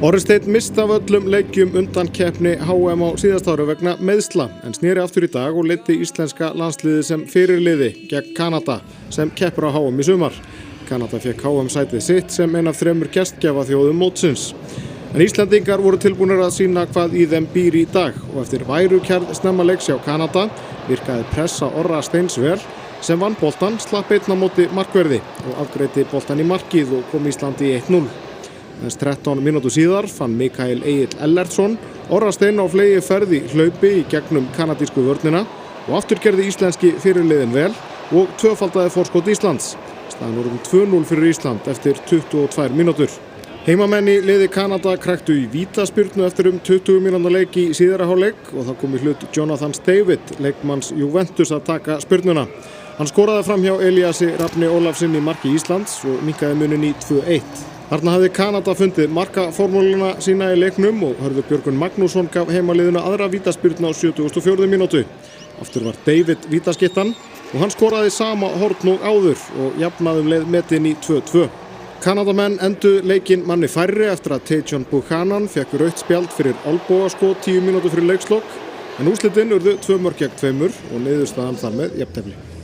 Orri Steinn missti af öllum leikjum undankeppni HM á síðasta ári vegna meiðsla en sneri aftur í dag og leiddi íslenska landsliðið sem fyrirliði gegn Kanada sem keppur á HM í sumar. Kanada fékk HM sætið sitt sem ein af 3 gestgjafaþjóðum mótsins. En Íslendingar voru tilbúnir að sýna hvað í þeim býr í dag og eftir værukærð snemma leiks hjá Kanada virkaði pressa Orra Steins vel sem vann boltann, slapp einn á móti markverði og afgreiddi boltann í markið og kom Íslandi í 1-0. Þess 13 mínútu síðar fann Mikael Egill Ellertsson Orra Stein á fleygi ferð í hlaupi í gegnum kanadísku vörnina og aftur gerði íslenski fyrirliðinn vel og tvöfaldaði forskot Íslands. Staðan orðin 2-0 fyrir Ísland eftir 22 mínútur. Heimamenn í liði Kanada kræktu í vítaspyrnu eftir 20 mínútna leik í síðari hálfleik og það kom í hlut Jonathans David, leikmanns Juventus, að taka spyrnuna. Hann skoraði fram hjá Elíasi Rafni Ólafssyni í marki Íslands og minnkaði munin í 2-1. Þarna hafði Kanada fundið markaformúluna sína í leiknum og Hörður Björgvin Magnússon gaf heimaliðinu aðra vítaspyrnu á 74. mínútu. Aftur var David vítaskyttan og hann skoraði sama horn og áður og jafnaði leið metin í 2-2. Kanadamenn endu leikinn manni færri eftir að Tejon Buchanan fékk rautt spjald fyrir olnbogaskot 10 mínútur fyrir leikslok en úrslitin urðu 2-2 og niðurstaðan þar með jafntefli.